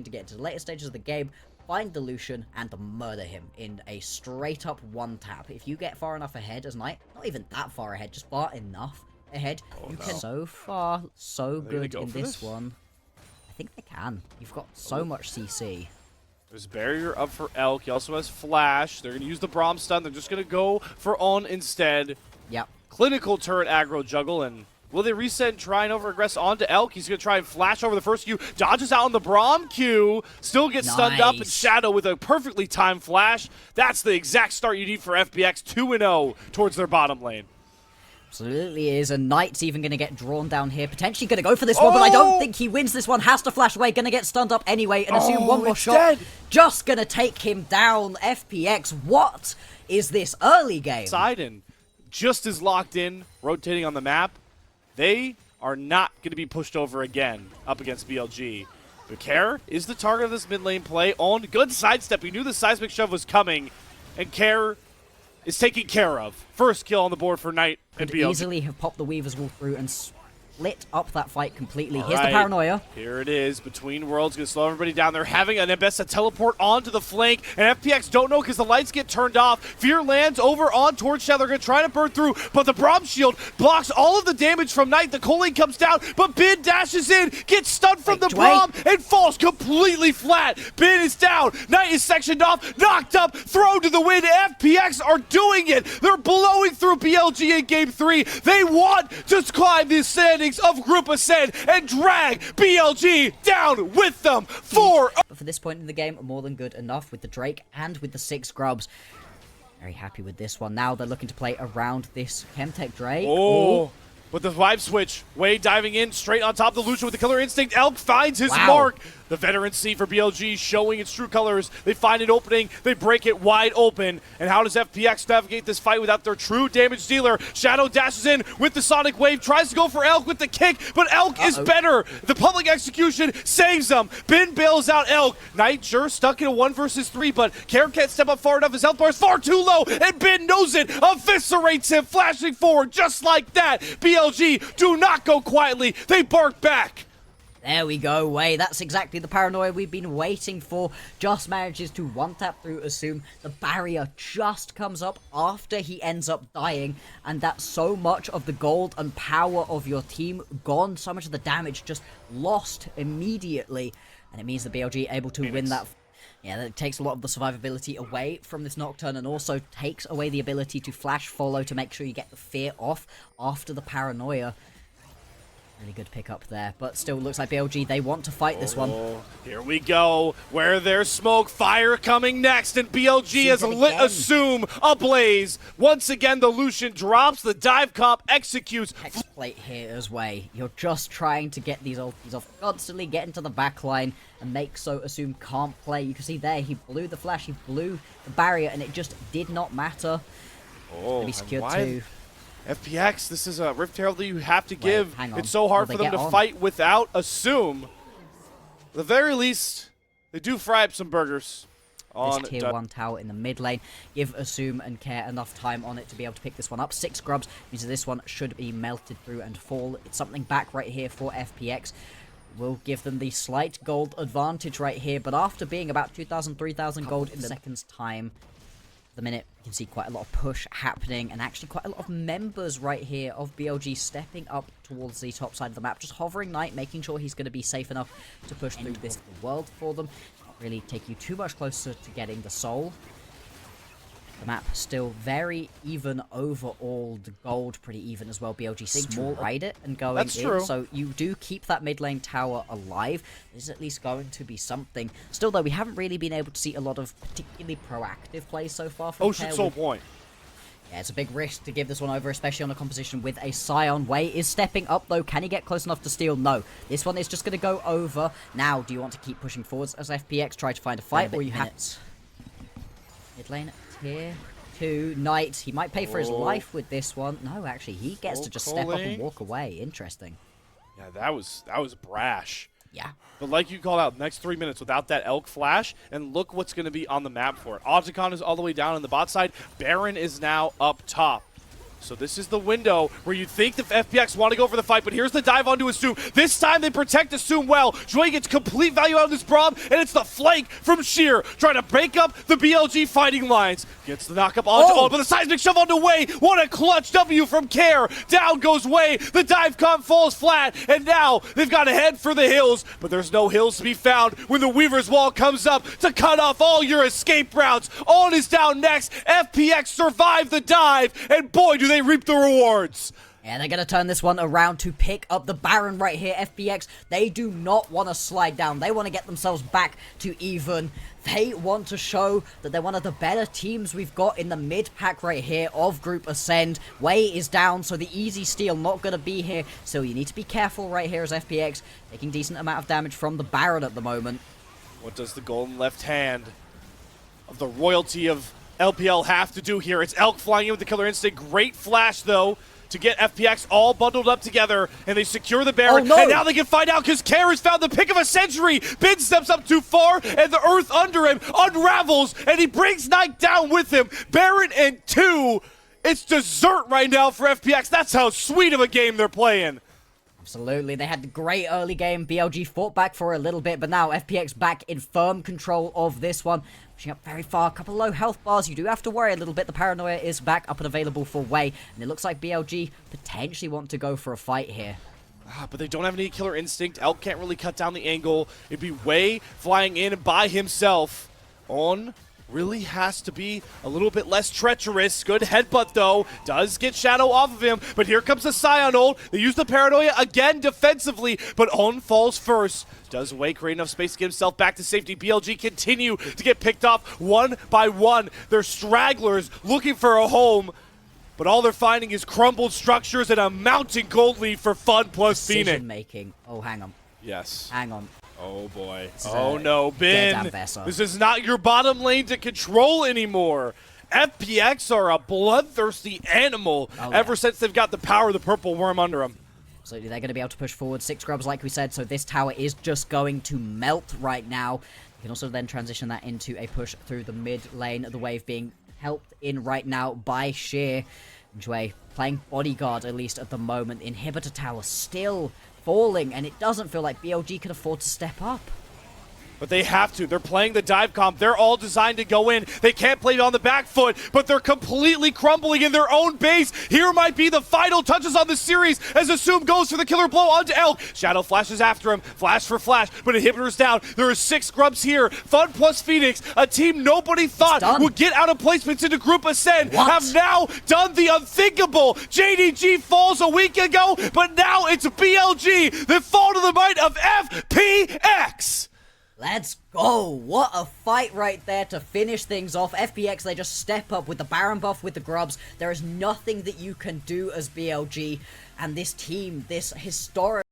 to get into the later stages of the game, find the Lucian, and murder him in a straight-up one-tap. If you get far enough ahead as Knight, not even that far ahead, just far enough ahead, you can... So far, so good in this one. I think they can. You've got so much CC. There's barrier up for Elk. He also has flash. They're going to use the Braum stun. They're just going to go for On instead. Yep. Clinical turret aggro juggle, and will they reset and try and over-aggress onto Elk? He's going to try and flash over the first Q. Dodges out on the Braum Q. Still gets stunned up, and Shadow with a perfectly timed flash. That's the exact start you need for FPX. 2-0 towards their bottom lane. Absolutely is, and Knight's even going to get drawn down here. Potentially going to go for this one, but I don't think he wins this one. Has to flash away, going to get stunned up anyway, and assume one more shot. Dead. Just going to take him down. FPX, what is this early game? Sidon, just as locked in, rotating on the map. They are not going to be pushed over again up against BLG. But Care is the target of this mid lane play. On good sidestep. We knew the seismic shove was coming, and Care is taken care of. First kill on the board for Knight and BLG. Easily have popped the Weaver's Wall through and split up that fight completely. Here's the paranoia. Here it is. Between Worlds going to slow everybody down. They're having an Nebessa teleport onto the flank, and FPX don't know because the lights get turned off. Fear lands over on Torch Shadow. They're going to try to burn through, but the Braum shield blocks all of the damage from Knight. The Colleen comes down, but Bin dashes in, gets stunned from the Braum, and falls completely flat. Bin is down. Knight is sectioned off, knocked up, thrown to the wind. FPX are doing it. They're blowing through BLG in Game 3. They want to climb the standings of Group Ascend and drag BLG down with them. But for this point in the game, more than good enough with the Drake and with the 6 grubs. Very happy with this one. Now they're looking to play around this Chemtech Drake. With the vibe switch, Wade diving in straight on top of the Lucian with the Killer Instinct. Elk finds his mark. The veteran C for BLG showing its true colors. They find an opening. They break it wide open. And how does FPX navigate this fight without their true damage dealer? Shadow dashes in with the Sonic Wave. Tries to go for Elk with the kick, but Elk is better. The public execution saves them. Bin bails out Elk. Knight sure stuck in a 1 versus 3, but Care can't step up far enough. His health bar is far too low, and Bin knows it. Eviscerates him, flashing forward just like that. BLG do not go quietly. They bark back. There we go, Way. That's exactly the paranoia we've been waiting for. Just manages to one-tap through Assume. The barrier just comes up after he ends up dying. And that's so much of the gold and power of your team gone. So much of the damage just lost immediately. And it means the BLG able to win that. Yeah, that takes a lot of the survivability away from this Nocturne and also takes away the ability to flash follow to make sure you get the fear off after the paranoia. Really good pickup there, but still looks like BLG, they want to fight this one. Here we go, where there's smoke, fire coming next, and BLG has lit Assume ablaze. Once again, the Lucian drops, the dive comp executes. Hex plate here as well. You're just trying to get these ultis off, constantly get into the backline and make so Assume can't play. You can see there, he blew the flash, he blew the barrier, and it just did not matter. Maybe secured too. FPX, this is a Rift Herald that you have to give. It's so hard for them to fight without Assume. At the very least, they do fry up some burgers. This tier 1 tower in the mid lane. Give Assume and Care enough time on it to be able to pick this one up. 6 grubs means that this one should be melted through and fall. It's something back right here for FPX. Will give them the slight gold advantage right here, but after being about 2,000, 3,000 gold in the seconds time, the minute you can see quite a lot of push happening and actually quite a lot of members right here of BLG stepping up towards the top side of the map, just hovering Knight, making sure he's going to be safe enough to push through this world for them. Not really take you too much closer to getting the soul. The map still very even overall. The gold pretty even as well. BLG small ride it and going in. True. So you do keep that mid lane tower alive. There's at least going to be something. Still though, we haven't really been able to see a lot of particularly proactive plays so far from Ocean Soul Point. Yeah, it's a big risk to give this one over, especially on a composition with a Scion. Way is stepping up though. Can he get close enough to steal? No. This one is just going to go over. Now, do you want to keep pushing forwards as FPX try to find a fight, or you have mid lane? Here to Knight. He might pay for his life with this one. No, actually, he gets to just step up and walk away. Interesting. Yeah, that was brash. Yeah. But like you called out, next 3 minutes without that Elk flash, and look what's going to be on the map for it. Otacon is all the way down on the bot side. Baron is now up top. So this is the window where you think the FPX want to go for the fight, but here's the dive onto Assume. This time they protect Assume well. Joy gets complete value out of this Braum, and it's the flank from Sheer, trying to break up the BLG fighting lines. Gets the knock up onto Ult, but the seismic shove onto Wei. What a clutch W from Care. Down goes Wei. The dive comp falls flat, and now they've got to head for the hills, but there's no hills to be found when the Weaver's Wall comes up to cut off all your escape routes. On is down next. FPX survive the dive, and boy, do they reap the rewards. Yeah, they're going to turn this one around to pick up the Baron right here. FPX, they do not want to slide down. They want to get themselves back to even. They want to show that they're one of the better teams we've got in the mid-pack right here of Group Ascend. Wei is down, so the easy steal not going to be here. So you need to be careful right here as FPX, taking decent amount of damage from the Baron at the moment. What does the golden left hand of the royalty of LPL have to do here? It's Elk flying in with the Killer Instinct. Great flash, though, to get FPX all bundled up together, and they secure the Baron. Oh, no. And now they can find out because Care has found the pick of a century. Bin steps up too far, and the earth under him unravels, and he brings Knight down with him. Baron and 2. It's dessert right now for FPX. That's how sweet of a game they're playing. Absolutely, they had a great early game. BLG fought back for a little bit, but now FPX back in firm control of this one. Pushing up very far, a couple low health bars. You do have to worry a little bit. The Paranoia is back up and available for Wei, and it looks like BLG potentially want to go for a fight here. But they don't have any Killer Instinct. Elk can't really cut down the angle. It'd be Wei flying in by himself. On really has to be a little bit less treacherous. Good headbutt, though. Does get Shadow off of him, but here comes the Scion ult. They use the Paranoia again defensively, but On falls first. Does Wei create enough space to get himself back to safety? BLG continue to get picked off one by one. They're stragglers looking for a home, but all they're finding is crumbled structures and a mounting gold lead for FunPlus Phoenix. Decision making. Oh, hang on. Yes. Hang on. Oh boy. Oh no, Bin. This is not your bottom lane to control anymore. FPX are a bloodthirsty animal ever since they've got the power of the purple worm under them. Absolutely, they're going to be able to push forward 6 grubs like we said, so this tower is just going to melt right now. You can also then transition that into a push through the mid lane, the wave being helped in right now by Sheer. Jue playing bodyguard at least at the moment. Inhibitor tower still falling, and it doesn't feel like BLG can afford to step up. But they have to. They're playing the dive comp. They're all designed to go in. They can't play it on the back foot, but they're completely crumbling in their own base. Here might be the final touches on the series as Assume goes for the killer blow onto Elk. Shadow flashes after him. Flash for flash, but Inhibitor's down. There are 6 grubs here. FunPlus Phoenix, a team nobody thought would get out of placements into Group Ascend, have now done the unthinkable. JDG falls a week ago, but now it's BLG that fall to the might of FPX. Let's go. What a fight right there to finish things off. FPX, they just step up with the Baron buff, with the grubs. There is nothing that you can do as BLG. And this team, this historic